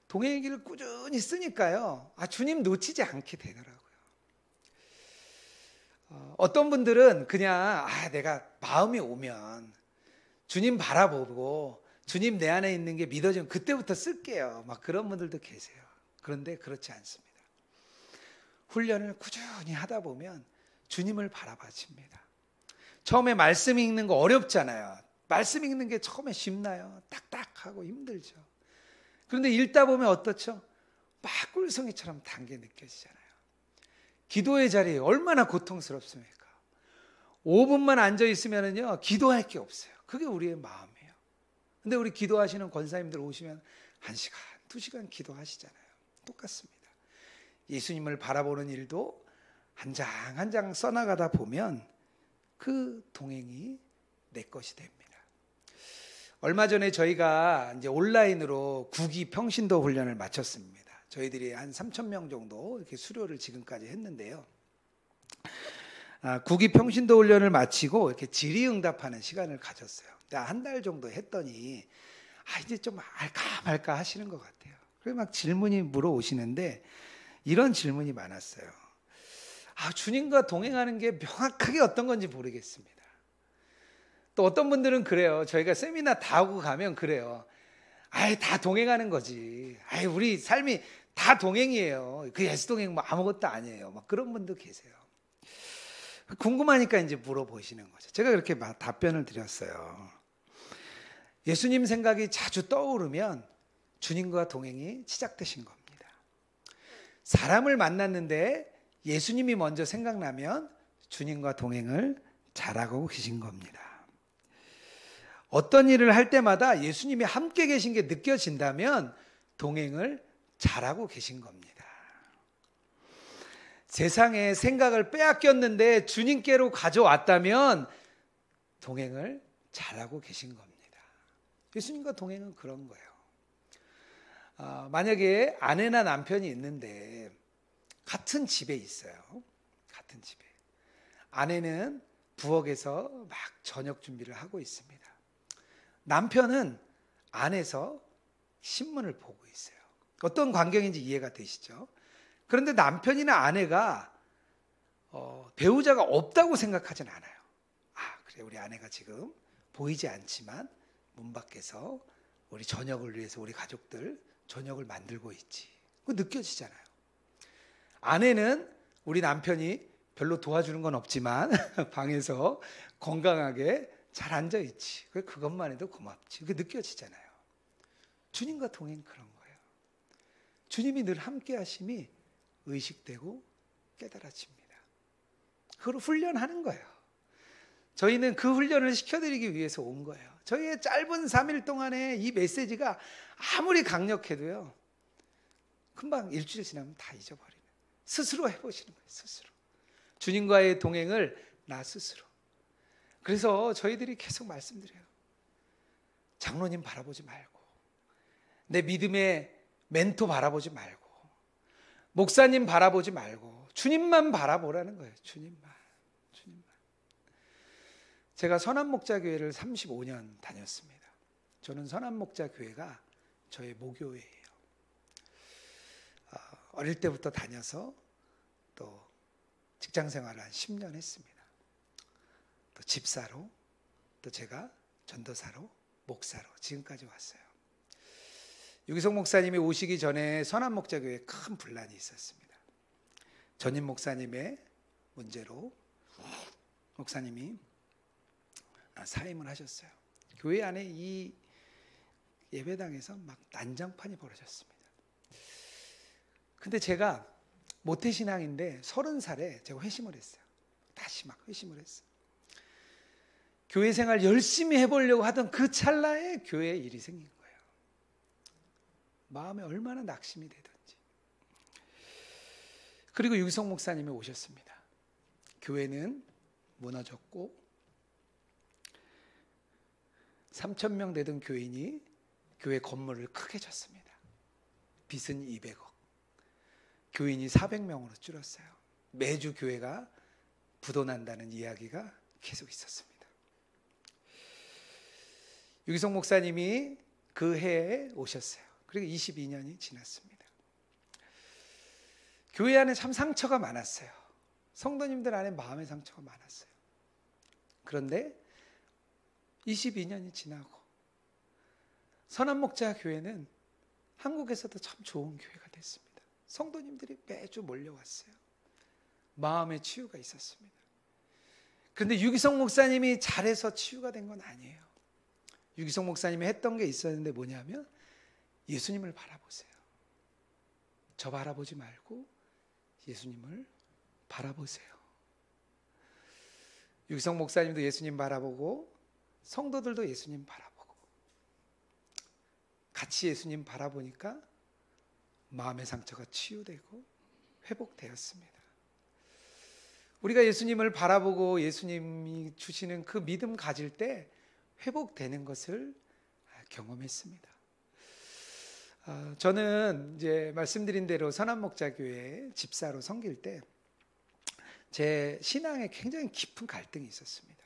동행일기를 꾸준히 쓰니까요, 주님 놓치지 않게 되더라고요. 어떤 분들은 그냥 내가 마음이 오면 주님 바라보고 주님 내 안에 있는 게 믿어지면 그때부터 쓸게요. 막 그런 분들도 계세요. 그런데 그렇지 않습니다. 훈련을 꾸준히 하다 보면 주님을 바라봐집니다. 처음에 말씀 읽는 거 어렵잖아요. 말씀 읽는 게 처음에 쉽나요? 딱딱하고 힘들죠. 그런데 읽다 보면 어떻죠? 막 꿀송이처럼 단 게 느껴지잖아요. 기도의 자리에 얼마나 고통스럽습니까? 5분만 앉아 있으면요, 기도할 게 없어요. 그게 우리의 마음이에요. 근데 우리 기도하시는 권사님들 오시면 1시간, 2시간 기도하시잖아요. 똑같습니다. 예수님을 바라보는 일도 한 장 한 장 써나가다 보면 그 동행이 내 것이 됩니다. 얼마 전에 저희가 이제 온라인으로 국위 평신도 훈련을 마쳤습니다. 저희들이 한 3,000명 정도 이렇게 수료를 지금까지 했는데요. 국위 평신도 훈련을 마치고 이렇게 질의응답하는 시간을 가졌어요. 한 달 정도 했더니 이제 좀 알까 말까 하시는 것 같아요. 그래서 막 질문이 물어오시는데 이런 질문이 많았어요. 주님과 동행하는 게 명확하게 어떤 건지 모르겠습니다. 또 어떤 분들은 그래요. 저희가 세미나 다 하고 가면 그래요. 다 동행하는 거지. 우리 삶이 다 동행이에요. 그 예수 동행 뭐 아무것도 아니에요. 막 그런 분도 계세요. 궁금하니까 이제 물어보시는 거죠. 제가 그렇게 답변을 드렸어요. 예수님 생각이 자주 떠오르면 주님과 동행이 시작되신 겁니다. 사람을 만났는데 예수님이 먼저 생각나면 주님과 동행을 잘하고 계신 겁니다. 어떤 일을 할 때마다 예수님이 함께 계신 게 느껴진다면 동행을 잘하고 계신 겁니다. 세상에 생각을 빼앗겼는데 주님께로 가져왔다면 동행을 잘하고 계신 겁니다. 예수님과 동행은 그런 거예요. 만약에 아내나 남편이 있는데 같은 집에 있어요. 같은 집에. 아내는 부엌에서 막 저녁 준비를 하고 있습니다. 남편은 안에서 신문을 보고 있어요. 어떤 광경인지 이해가 되시죠? 그런데 남편이나 아내가 배우자가 없다고 생각하진 않아요. 그래, 우리 아내가 지금 보이지 않지만 문 밖에서 우리 저녁을 위해서 우리 가족들 저녁을 만들고 있지. 그거 느껴지잖아요. 아내는 우리 남편이 별로 도와주는 건 없지만 방에서 건강하게 잘 앉아있지. 그것만 해도 고맙지. 그게 느껴지잖아요. 주님과 동행 그런 거예요. 주님이 늘 함께 하심이 의식되고 깨달아집니다. 그걸 훈련하는 거예요. 저희는 그 훈련을 시켜드리기 위해서 온 거예요. 저희의 짧은 3일 동안에 이 메시지가 아무리 강력해도요, 금방 일주일 지나면 다 잊어버리는, 스스로 해보시는 거예요. 스스로. 주님과의 동행을 나 스스로. 그래서 저희들이 계속 말씀드려요. 장로님 바라보지 말고, 내 믿음의 멘토 바라보지 말고, 목사님 바라보지 말고 주님만 바라보라는 거예요. 주님만. 제가 선한목자교회를 35년 다녔습니다. 저는 선한목자교회가 저의 모교회예요. 어릴 때부터 다녀서 또 직장생활을 한 10년 했습니다. 또 집사로, 또 제가 전도사로, 목사로 지금까지 왔어요. 유기성 목사님이 오시기 전에 선한목자교회에 큰 분란이 있었습니다. 전임 목사님의 문제로 목사님이 사임을 하셨어요. 교회 안에 이 예배당에서 막 난장판이 벌어졌습니다. 근데 제가 모태신앙인데 30살에 제가 회심을 했어요. 다시 막 회심을 했어요. 교회 생활 열심히 해보려고 하던 그 찰나에 교회에 일이 생긴 거예요. 마음에 얼마나 낙심이 되든지. 그리고 유기성 목사님이 오셨습니다. 교회는 무너졌고 3,000명 되던 교인이 교회 건물을 크게 졌습니다. 빚은 200억. 교인이 400명으로 줄었어요. 매주 교회가 부도난다는 이야기가 계속 있었습니다. 유기성 목사님이 그 해에 오셨어요. 그리고 22년이 지났습니다. 교회 안에 참 상처가 많았어요. 성도님들 안에 마음의 상처가 많았어요. 그런데 22년이 지나고 선한목자 교회는 한국에서도 참 좋은 교회가 됐습니다. 성도님들이 매주 몰려왔어요. 마음의 치유가 있었습니다. 그런데 유기성 목사님이 잘해서 치유가 된 건 아니에요. 유기성 목사님이 했던 게 있었는데 뭐냐면 예수님을 바라보세요. 저 바라보지 말고 예수님을 바라보세요. 유기성 목사님도 예수님 바라보고 성도들도 예수님 바라보고 같이 예수님 바라보니까 마음의 상처가 치유되고 회복되었습니다. 우리가 예수님을 바라보고 예수님이 주시는 그 믿음 가질 때 회복되는 것을 경험했습니다. 저는 이제 말씀드린 대로 선한목자교회 집사로 섬길 때 제 신앙에 굉장히 깊은 갈등이 있었습니다.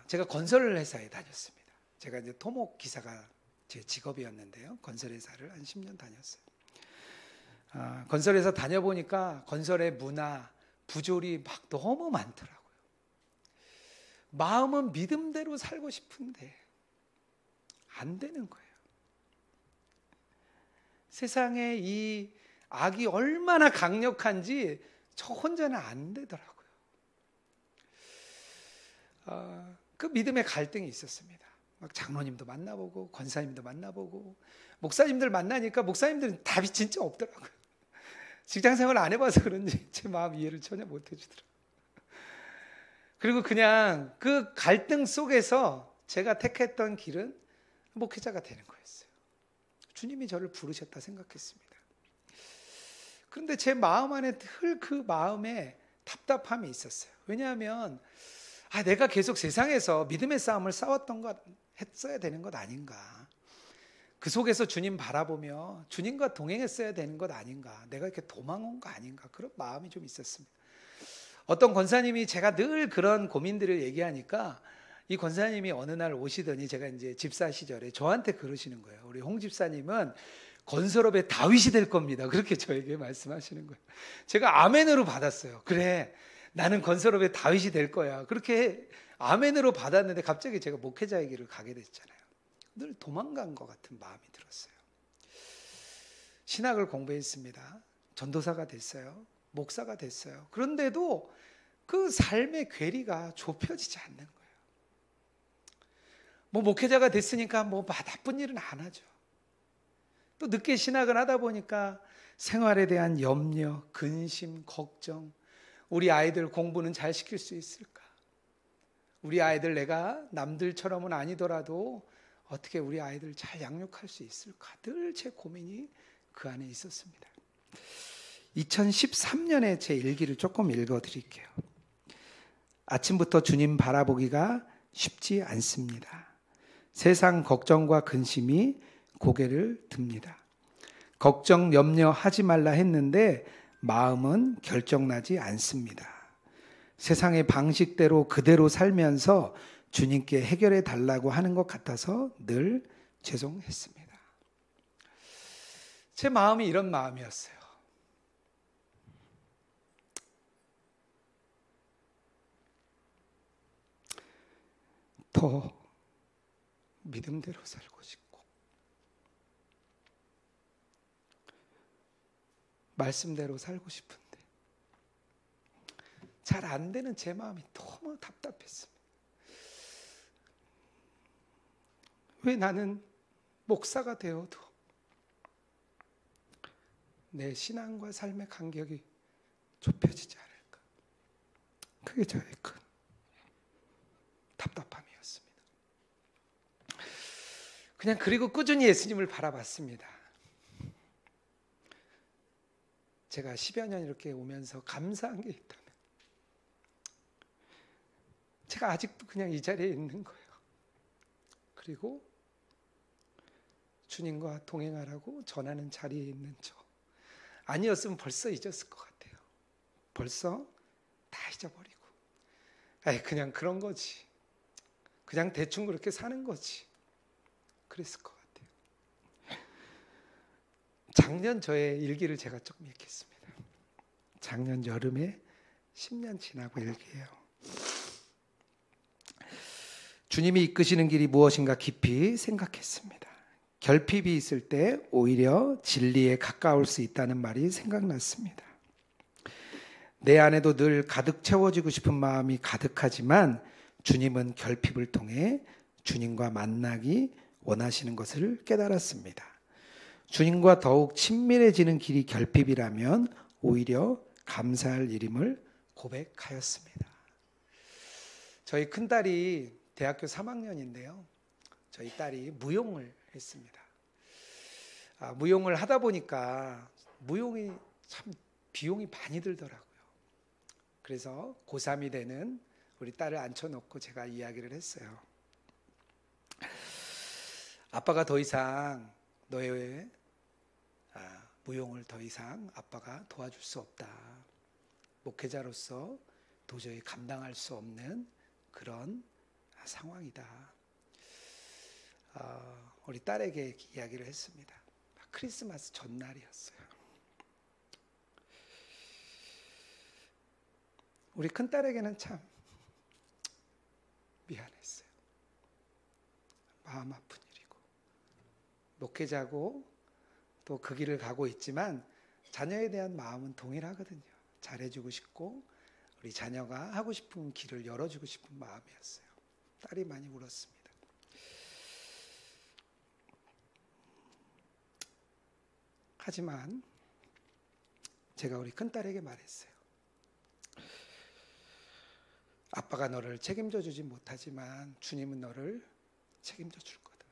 제가 건설 회사에 다녔습니다. 제가 이제 토목 기사가 제 직업이었는데요. 건설 회사를 한 10년 다녔어요. 건설회사 다녀보니까 건설의 문화, 부조리 막 너무 많더라고요. 마음은 믿음대로 살고 싶은데 안 되는 거예요. 세상에 이 악이 얼마나 강력한지 저 혼자는 안 되더라고요. 그 믿음의 갈등이 있었습니다. 막 장로님도 만나보고 권사님도 만나보고 목사님들 만나니까 목사님들은 답이 진짜 없더라고요. 직장생활 안 해봐서 그런지 제 마음 이해를 전혀 못 해주더라고요. 그리고 그냥 그 갈등 속에서 제가 택했던 길은 목회자가 되는 거였어요. 주님이 저를 부르셨다 생각했습니다. 그런데 제 마음 안에 늘 그 마음에 답답함이 있었어요. 왜냐하면 내가 계속 세상에서 믿음의 싸움을 싸웠던 것 했어야 되는 것 아닌가. 그 속에서 주님 바라보며 주님과 동행했어야 되는 것 아닌가. 내가 이렇게 도망온 거 아닌가. 그런 마음이 좀 있었습니다. 어떤 권사님이 제가 늘 그런 고민들을 얘기하니까 이 권사님이 어느 날 오시더니 제가 이제 집사 시절에 저한테 그러시는 거예요. 우리 홍 집사님은 건설업의 다윗이 될 겁니다. 그렇게 저에게 말씀하시는 거예요. 제가 아멘으로 받았어요. 그래, 나는 건설업의 다윗이 될 거야. 그렇게 아멘으로 받았는데 갑자기 제가 목회자의 길을 가게 됐잖아요. 늘 도망간 것 같은 마음이 들었어요. 신학을 공부했습니다. 전도사가 됐어요. 목사가 됐어요. 그런데도 그 삶의 괴리가 좁혀지지 않는 거예요. 목회자가 됐으니까 나쁜 일은 안 하죠. 또 늦게 신학을 하다 보니까 생활에 대한 염려, 근심, 걱정. 우리 아이들 공부는 잘 시킬 수 있을까? 우리 아이들 내가 남들처럼은 아니더라도 어떻게 우리 아이들 잘 양육할 수 있을까? 늘 제 고민이 그 안에 있었습니다. 2013년에 제 일기를 조금 읽어드릴게요. 아침부터 주님 바라보기가 쉽지 않습니다. 세상 걱정과 근심이 고개를 듭니다. 걱정, 염려하지 말라 했는데 마음은 결정나지 않습니다. 세상의 방식대로 그대로 살면서 주님께 해결해 달라고 하는 것 같아서 늘 죄송했습니다. 제 마음이 이런 마음이었어요. 더 믿음대로 살고 싶고 말씀대로 살고 싶은데 잘 안 되는 제 마음이 너무 답답했습니다. 왜 나는 목사가 되어도 내 신앙과 삶의 간격이 좁혀지지 않을까? 그게 저의 큰 답답함이었습니다. 그리고 꾸준히 예수님을 바라봤습니다. 제가 10여 년 이렇게 오면서 감사한 게 있다면 제가 아직도 그냥 이 자리에 있는 거예요. 그리고 주님과 동행하라고 전하는 자리에 있는 저. 아니었으면 벌써 잊었을 것 같아요. 벌써 다 잊어버리고. 그냥 그런 거지. 그냥 대충 그렇게 사는 거지. 그랬을 것 같아요. 작년 저의 일기를 제가 조금 읽겠습니다. 작년 여름에 10년 지나고 일기예요. 주님이 이끄시는 길이 무엇인가 깊이 생각했습니다. 결핍이 있을 때 오히려 진리에 가까울 수 있다는 말이 생각났습니다. 내 안에도 늘 가득 채워지고 싶은 마음이 가득하지만 주님은 결핍을 통해 주님과 만나기 원하시는 것을 깨달았습니다. 주님과 더욱 친밀해지는 길이 결핍이라면 오히려 감사할 일임을 고백하였습니다. 저희 큰딸이 대학교 3학년인데요. 저희 딸이 무용을 했습니다. 무용을 하다 보니까 무용이 참 비용이 많이 들더라고요. 그래서 고3이 되는 우리 딸을 앉혀놓고 제가 이야기를 했어요. 아빠가 더 이상 너의 무용을 더 이상 아빠가 도와줄 수 없다. 목회자로서 도저히 감당할 수 없는 그런 상황이다. 우리 딸에게 이야기를 했습니다. 크리스마스 전날이었어요. 우리 큰딸에게는 참 미안했어요. 마음 아픈 일이고 목회자고 또 그 길을 가고 있지만 자녀에 대한 마음은 동일하거든요. 잘해주고 싶고 우리 자녀가 하고 싶은 길을 열어주고 싶은 마음이었어요. 딸이 많이 울었습니다. 하지만 제가 우리 큰딸에게 말했어요. 아빠가 너를 책임져 주지 못하지만 주님은 너를 책임져 줄 거다.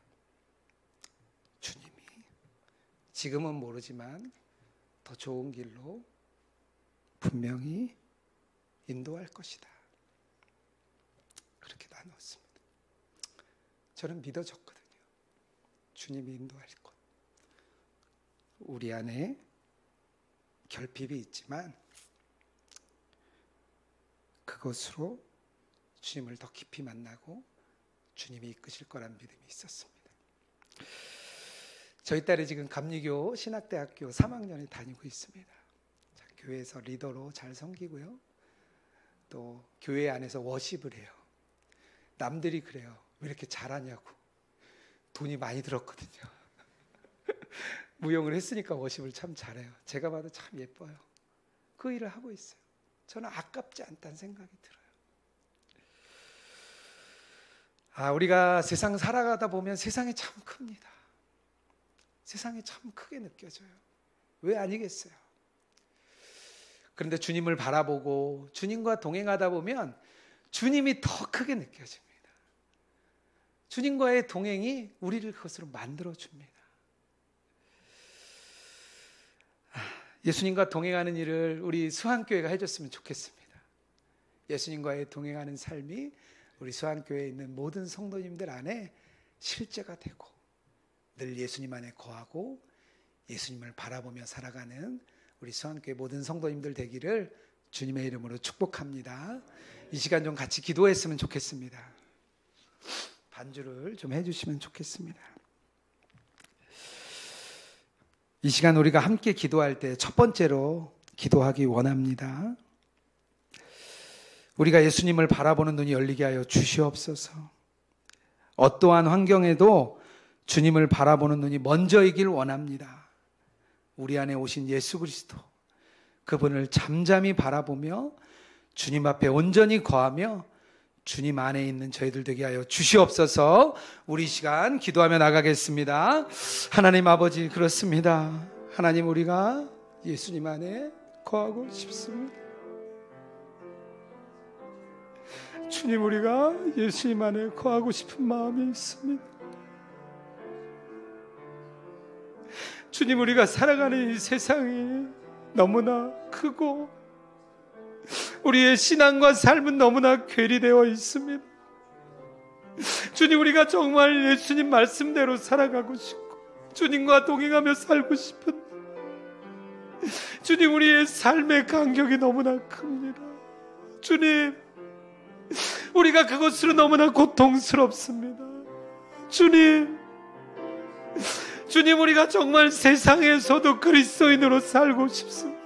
주님이 지금은 모르지만 더 좋은 길로 분명히 인도할 것이다. 그렇게 나눴습니다. 저는 믿어졌거든요. 주님이 인도할 것. 우리 안에 결핍이 있지만 그것으로 주님을 더 깊이 만나고 주님이 이끄실 거란 믿음이 있었습니다. 저희 딸이 지금 감리교 신학대학교 3학년에 다니고 있습니다. 교회에서 리더로 잘 섬기고요. 또 교회 안에서 워십을 해요. 남들이 그래요. 왜 이렇게 잘하냐고. 돈이 많이 들었거든요. 무용을 했으니까 워십을 참 잘해요. 제가 봐도 참 예뻐요. 그 일을 하고 있어요. 저는 아깝지 않다는 생각이 들어요. 우리가 세상 살아가다 보면 세상이 참 큽니다. 세상이 참 크게 느껴져요. 왜 아니겠어요? 그런데 주님을 바라보고 주님과 동행하다 보면 주님이 더 크게 느껴집니다. 주님과의 동행이 우리를 그것으로 만들어줍니다. 예수님과 동행하는 일을 우리 수한교회가 해줬으면 좋겠습니다. 예수님과의 동행하는 삶이 우리 수한교회에 있는 모든 성도님들 안에 실제가 되고 늘 예수님 안에 거하고 예수님을 바라보며 살아가는 우리 수한교회 모든 성도님들 되기를 주님의 이름으로 축복합니다. 이 시간 좀 같이 기도했으면 좋겠습니다. 반주를 좀 해주시면 좋겠습니다. 이 시간 우리가 함께 기도할 때 첫 번째로 기도하기 원합니다. 우리가 예수님을 바라보는 눈이 열리게 하여 주시옵소서. 어떠한 환경에도 주님을 바라보는 눈이 먼저이길 원합니다. 우리 안에 오신 예수 그리스도, 그분을 잠잠히 바라보며 주님 앞에 온전히 거하며 주님 안에 있는 저희들 되게 하여 주시옵소서. 우리 시간 기도하며 나가겠습니다. 하나님 아버지, 그렇습니다. 하나님, 우리가 예수님 안에 거하고 싶습니다. 주님, 우리가 예수님 안에 거하고 싶은 마음이 있습니다. 주님, 우리가 살아가는 이 세상이 너무나 크고 우리의 신앙과 삶은 너무나 괴리되어 있습니다. 주님, 우리가 정말 예수님 말씀대로 살아가고 싶고 주님과 동행하며 살고 싶은 주님, 우리의 삶의 간격이 너무나 큽니다. 주님, 우리가 그것으로 너무나 고통스럽습니다. 주님, 우리가 정말 세상에서도 그리스도인으로 살고 싶습니다.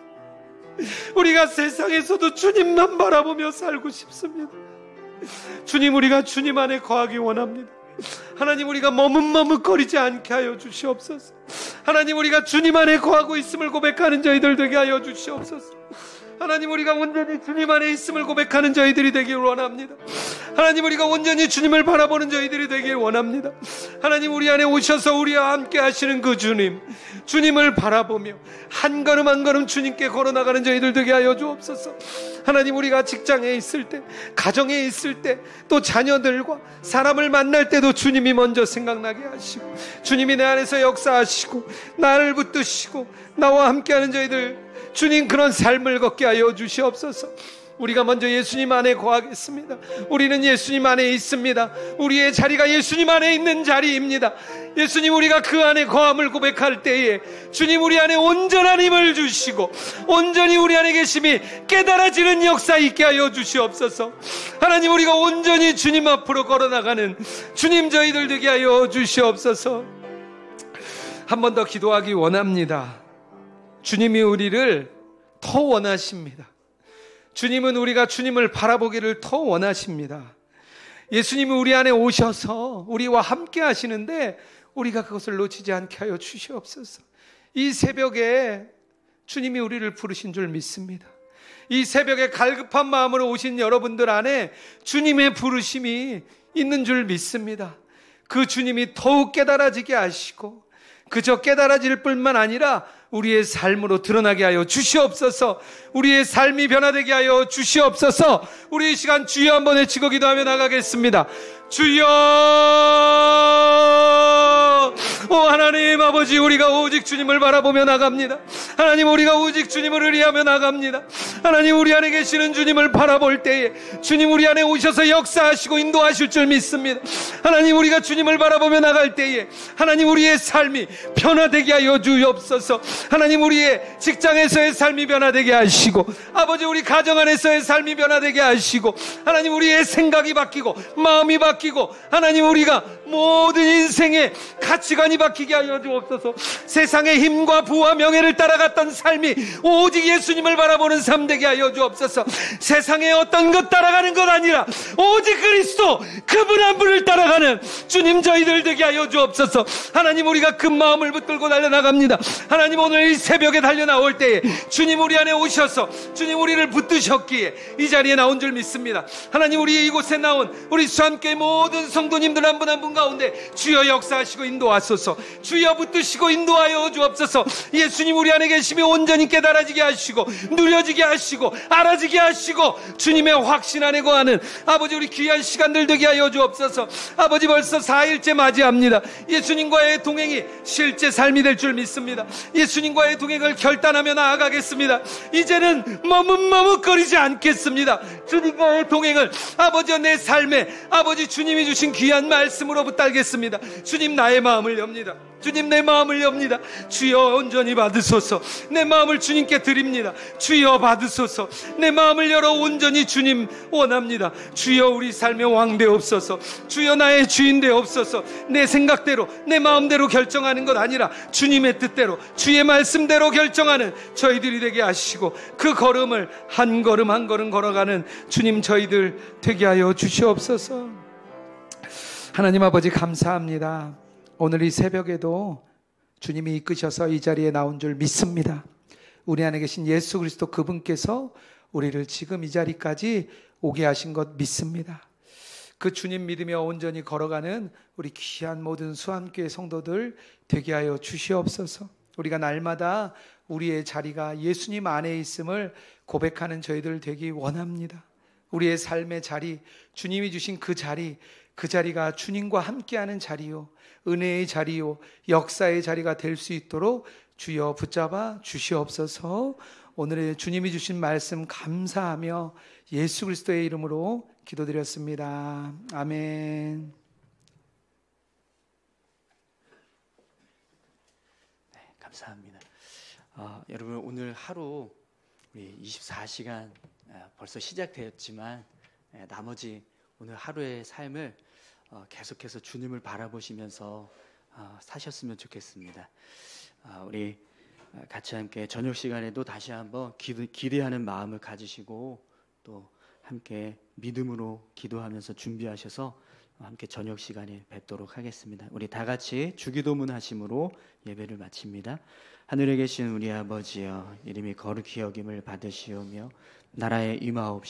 우리가 세상에서도 주님만 바라보며 살고 싶습니다. 주님, 우리가 주님 안에 거하기 원합니다. 하나님, 우리가 머뭇머뭇거리지 않게 하여 주시옵소서. 하나님, 우리가 주님 안에 거하고 있음을 고백하는 저희들 되게 하여 주시옵소서. 하나님, 우리가 온전히 주님 안에 있음을 고백하는 저희들이 되길 원합니다. 하나님, 우리가 온전히 주님을 바라보는 저희들이 되길 원합니다. 하나님, 우리 안에 오셔서 우리와 함께 하시는 그 주님을 바라보며 한 걸음 한 걸음 주님께 걸어나가는 저희들 되게 하여 주옵소서. 하나님, 우리가 직장에 있을 때, 가정에 있을 때, 또 자녀들과 사람을 만날 때도 주님이 먼저 생각나게 하시고 주님이 내 안에서 역사하시고 나를 붙드시고 나와 함께하는 저희들, 주님, 그런 삶을 걷게 하여 주시옵소서. 우리가 먼저 예수님 안에 거하겠습니다. 우리는 예수님 안에 있습니다. 우리의 자리가 예수님 안에 있는 자리입니다. 예수님, 우리가 그 안에 거함을 고백할 때에 주님, 우리 안에 온전한 힘을 주시고 온전히 우리 안에 계심이 깨달아지는 역사 있게 하여 주시옵소서. 하나님, 우리가 온전히 주님 앞으로 걸어나가는 주님 저희들 되게 하여 주시옵소서. 한 번 더 기도하기 원합니다. 주님이 우리를 더 원하십니다. 주님은 우리가 주님을 바라보기를 더 원하십니다. 예수님이 우리 안에 오셔서 우리와 함께 하시는데 우리가 그것을 놓치지 않게 하여 주시옵소서. 이 새벽에 주님이 우리를 부르신 줄 믿습니다. 이 새벽에 갈급한 마음으로 오신 여러분들 안에 주님의 부르심이 있는 줄 믿습니다. 그 주님이 더욱 깨달아지게 하시고 그저 깨달아질 뿐만 아니라 우리의 삶으로 드러나게 하여 주시옵소서. 우리의 삶이 변화되게 하여 주시옵소서. 우리 이 시간 주여 한번 외치고 기도하며 나가겠습니다. 주여, 오 하나님 아버지, 우리가 오직 주님을 바라보며 나갑니다. 하나님, 우리가 오직 주님을 의리하며 나갑니다. 하나님, 우리 안에 계시는 주님을 바라볼 때에 주님 우리 안에 오셔서 역사하시고 인도하실 줄 믿습니다. 하나님, 우리가 주님을 바라보며 나갈 때에 하나님, 우리의 삶이 변화되게 하여 주옵소서. 하나님, 우리의 직장에서의 삶이 변화되게 하시고 아버지, 우리 가정 안에서의 삶이 변화되게 하시고 하나님, 우리의 생각이 바뀌고 마음이 바뀌고 하나님, 우리가 모든 인생의 가치관이 바뀌게 하여 주옵소서. 세상의 힘과 부와 명예를 따라갔던 삶이 오직 예수님을 바라보는 삶 되게 하여 주옵소서. 세상의 어떤 것 따라가는 것 아니라 오직 그리스도, 그분 한 분을 따라가는 주님 저희들 되게 하여 주옵소서. 하나님, 우리가 그 마음을 붙들고 달려나갑니다. 하나님, 오늘 이 새벽에 달려나올 때에 주님 우리 안에 오셔서 주님 우리를 붙드셨기에 이 자리에 나온 줄 믿습니다. 하나님, 우리 이곳에 나온 우리 수함교회 모든 성도님들 한 분 한 분 가운데 주여 역사하시고 인도하소서. 주여 붙드시고 인도하여 주옵소서. 예수님 우리 안에 계시며 온전히 깨달아지게 하시고 누려지게 하시고 알아지게 하시고 주님의 확신 안에 거하는 아버지, 우리 귀한 시간들 되게 하여 주옵소서. 아버지, 벌써 4일째 맞이합니다. 예수님과의 동행이 실제 삶이 될 줄 믿습니다. 예수님과의 동행을 결단하며 나아가겠습니다. 이제는 머뭇머뭇거리지 않겠습니다. 주님과의 동행을 아버지, 내 삶에 아버지 주님이 주신 귀한 말씀으로 붙들겠습니다. 주님, 나의 마음을 엽니다. 주님, 내 마음을 엽니다. 주여 온전히 받으소서. 내 마음을 주님께 드립니다. 주여 받으소서. 내 마음을 열어 온전히 주님 원합니다. 주여 우리 삶의 왕 되옵소서. 주여 나의 주인 되옵소서. 내 생각대로 내 마음대로 결정하는 것 아니라 주님의 뜻대로 주의 말씀대로 결정하는 저희들이 되게 하시고 그 걸음을 한 걸음 한 걸음 걸어가는 주님 저희들 되게 하여 주시옵소서. 하나님 아버지, 감사합니다. 오늘 이 새벽에도 주님이 이끄셔서 이 자리에 나온 줄 믿습니다. 우리 안에 계신 예수 그리스도 그분께서 우리를 지금 이 자리까지 오게 하신 것 믿습니다. 그 주님 믿으며 온전히 걸어가는 우리 귀한 모든 수함교회 성도들 되게 하여 주시옵소서. 우리가 날마다 우리의 자리가 예수님 안에 있음을 고백하는 저희들 되기 원합니다. 우리의 삶의 자리, 주님이 주신 그 자리가 주님과 함께하는 자리요, 은혜의 자리요, 역사의 자리가 될 수 있도록 주여 붙잡아 주시옵소서. 오늘의 주님이 주신 말씀 감사하며 예수 그리스도의 이름으로 기도드렸습니다. 아멘. 네, 감사합니다. 여러분 오늘 하루 우리 24시간 벌써 시작되었지만 나머지 오늘 하루의 삶을 계속해서 주님을 바라보시면서 사셨으면 좋겠습니다. 우리 같이 함께 저녁 시간에도 다시 한번 기대하는 마음을 가지시고 또 함께 믿음으로 기도하면서 준비하셔서 함께 저녁 시간에 뵙도록 하겠습니다. 우리 다 같이 주기도문 하심으로 예배를 마칩니다. 하늘에 계신 우리 아버지여, 이름이 거룩히 여김을 받으시오며 나라에 임하옵시며